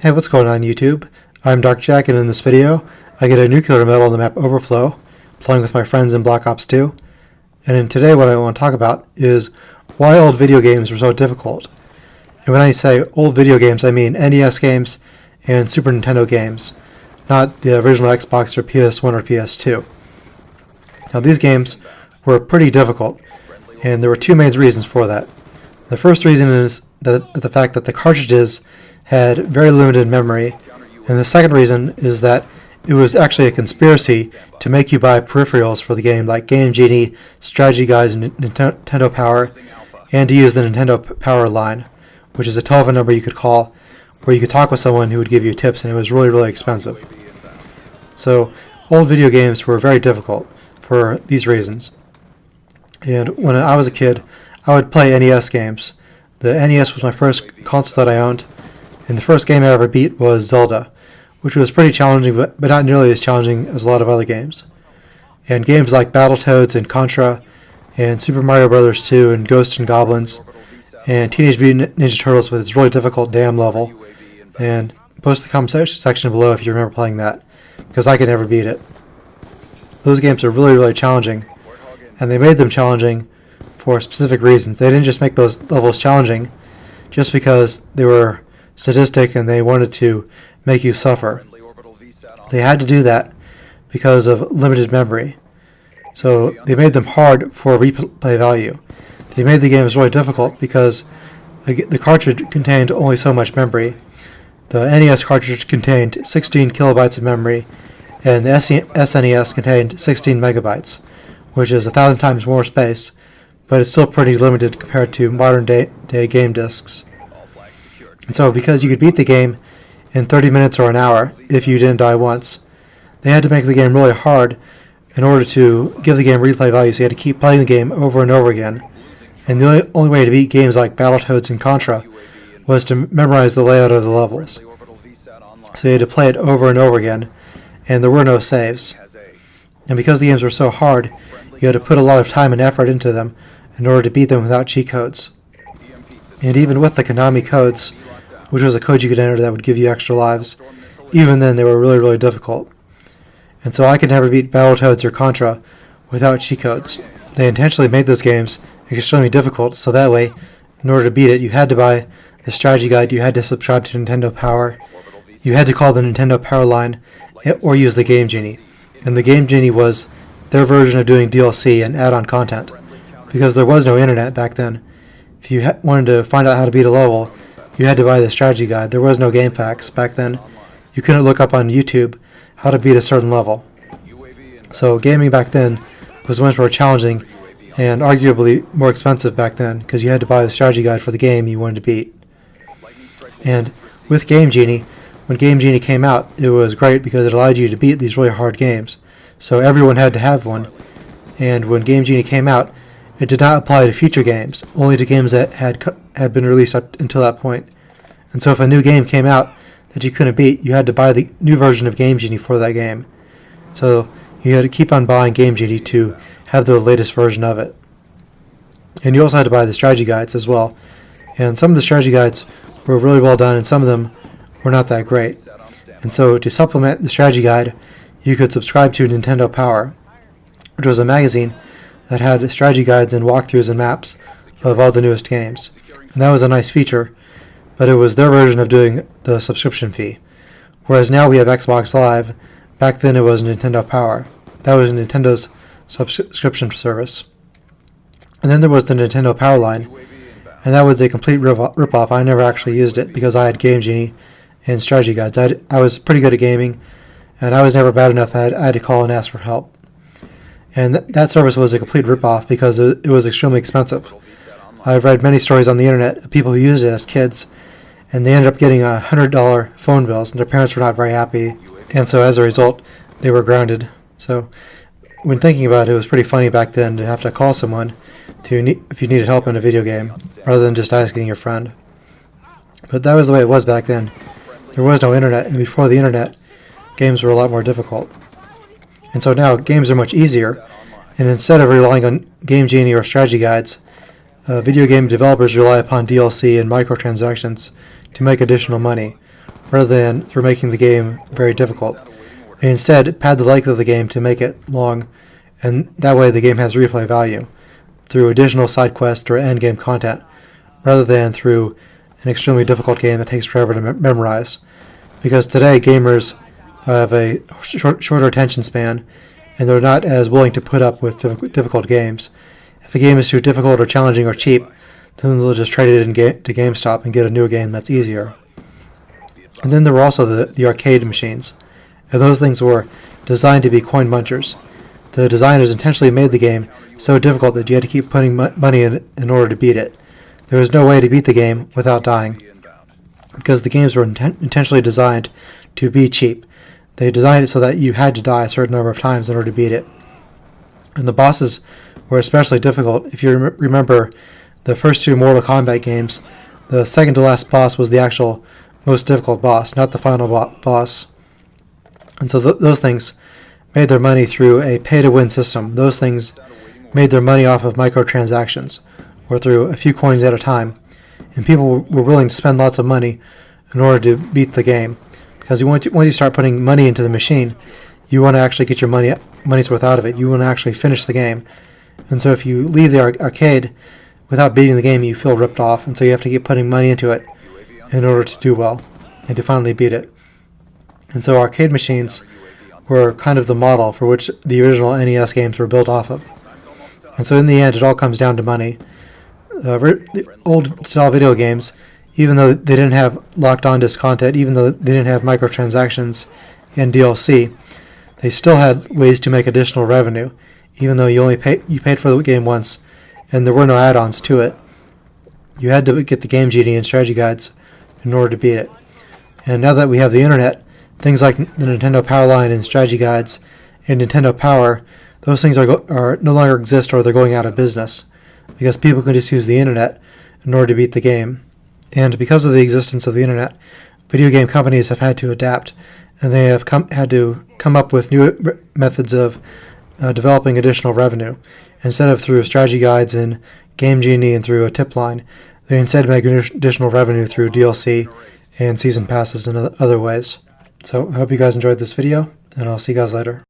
Hey, what's going on YouTube? I'm Dark Jack, and in this video, I get a nuclear medal on the map Overflow, playing with my friends in Black Ops 2. And in today what I want to talk about is why old video games were so difficult. And when I say old video games, I mean NES games and Super Nintendo games, not the original Xbox or PS1 or PS2. Now these games were pretty difficult, and there were two main reasons for that. The first reason is the fact that the cartridges had very limited memory, and the second reason is that it was actually a conspiracy to make you buy peripherals for the game like Game Genie, strategy guides, and Nintendo Power, and to use the Nintendo Power line, which is a telephone number you could call where you could talk with someone who would give you tips, and it was really, really expensive. So old video games were very difficult for these reasons. And when I was a kid, I would play NES games. The NES was my first console that I owned, and the first game I ever beat was Zelda, which was pretty challenging, but not nearly as challenging as a lot of other games. And games like Battletoads and Contra, and Super Mario Bros. 2, and Ghosts and Goblins, and Teenage Mutant Ninja Turtles with its really difficult dam level. And post the comment section below if you remember playing that, because I could never beat it. Those games are really, really challenging, and they made them challenging for specific reasons. They didn't just make those levels challenging just because they were sadistic and they wanted to make you suffer. They had to do that because of limited memory. So they made them hard for replay value. They made the games really difficult because the cartridge contained only so much memory. The NES cartridge contained 16 kilobytes of memory, and the SNES contained 16 megabytes, which is 1,000 times more space, but it's still pretty limited compared to modern day game discs. And so because you could beat the game in 30 minutes or an hour if you didn't die once, they had to make the game really hard in order to give the game replay value, so you had to keep playing the game over and over again. And the only way to beat games like Battletoads and Contra was to memorize the layout of the levels. So you had to play it over and over again, and there were no saves. And because the games were so hard, you had to put a lot of time and effort into them in order to beat them without cheat codes. And even with the Konami codes, which was a code you could enter that would give you extra lives, even then they were really, really difficult. And so I could never beat Battletoads or Contra without cheat codes. They intentionally made those games extremely difficult, so that way, in order to beat it, you had to buy the strategy guide, you had to subscribe to Nintendo Power, you had to call the Nintendo Power line, or use the Game Genie. And the Game Genie was their version of doing DLC and add-on content, because there was no internet back then. If you wanted to find out how to beat a level, you had to buy the strategy guide. There was no game packs back then. You couldn't look up on YouTube how to beat a certain level. So gaming back then was much more challenging and arguably more expensive back then, because you had to buy the strategy guide for the game you wanted to beat. And with Game Genie, when Game Genie came out, it was great because it allowed you to beat these really hard games. So everyone had to have one. And when Game Genie came out, it did not apply to future games, only to games that had been released up until that point. And so if a new game came out that you couldn't beat, you had to buy the new version of Game Genie for that game. So you had to keep on buying Game Genie to have the latest version of it. And you also had to buy the strategy guides as well. And some of the strategy guides were really well done, and some of them were not that great. And so to supplement the strategy guide, you could subscribe to Nintendo Power, which was a magazine that had strategy guides and walkthroughs and maps of all the newest games. And that was a nice feature, but it was their version of doing the subscription fee. Whereas now we have Xbox Live, back then it was Nintendo Power. That was Nintendo's subscription service. And then there was the Nintendo Power line, and that was a complete rip-off. I never actually used it because I had Game Genie and strategy guides. I was pretty good at gaming, and I was never bad enough that I had to call and ask for help. And that service was a complete rip-off because it was extremely expensive. I've read many stories on the internet of people who used it as kids, and they ended up getting $100 phone bills, and their parents were not very happy, and so as a result, they were grounded. So when thinking about it, it was pretty funny back then to have to call someone if you needed help in a video game, rather than just asking your friend. But that was the way it was back then. There was no internet, and before the internet, games were a lot more difficult. And so now games are much easier, and instead of relying on Game Genie or strategy guides, video game developers rely upon DLC and microtransactions to make additional money, rather than through making the game very difficult. They instead pad the length of the game to make it long, and that way the game has replay value through additional side quests or endgame content, rather than through an extremely difficult game that takes forever to memorize. Because today gamers have a shorter attention span, and they're not as willing to put up with difficult games. If a game is too difficult or challenging or cheap, then they'll just trade it to GameStop and get a new game that's easier. And then there were also the arcade machines, and those things were designed to be coin munchers. The designers intentionally made the game so difficult that you had to keep putting money in order to beat it. There was no way to beat the game without dying, because the games were intentionally designed to be cheap. They designed it so that you had to die a certain number of times in order to beat it. And the bosses were especially difficult. If you remember the first two Mortal Kombat games, the second to last boss was the actual most difficult boss, not the final boss. And so those things made their money through a pay-to-win system. Those things made their money off of microtransactions, or through a few coins at a time. And people were willing to spend lots of money in order to beat the game. Because once you start putting money into the machine, you want to actually get your money's worth out of it. You want to actually finish the game. And so if you leave the arcade without beating the game, you feel ripped off. And so you have to keep putting money into it in order to do well and to finally beat it. And so arcade machines were kind of the model for which the original NES games were built off of. And so in the end, it all comes down to money. The old style video games, even though they didn't have locked on disc content, even though they didn't have microtransactions and DLC, they still had ways to make additional revenue, even though you paid for the game once, and there were no add-ons to it. You had to get the game Genie and strategy guides in order to beat it. And now that we have the internet, things like the Nintendo Power Line and strategy guides and Nintendo Power, those things are no longer exist, or they're going out of business, because people can just use the internet in order to beat the game. And because of the existence of the internet, video game companies have had to adapt, and they have had to come up with new methods of developing additional revenue. Instead of through strategy guides and Game Genie and through a tip line, they instead make additional revenue through DLC and season passes and other ways. So I hope you guys enjoyed this video, and I'll see you guys later.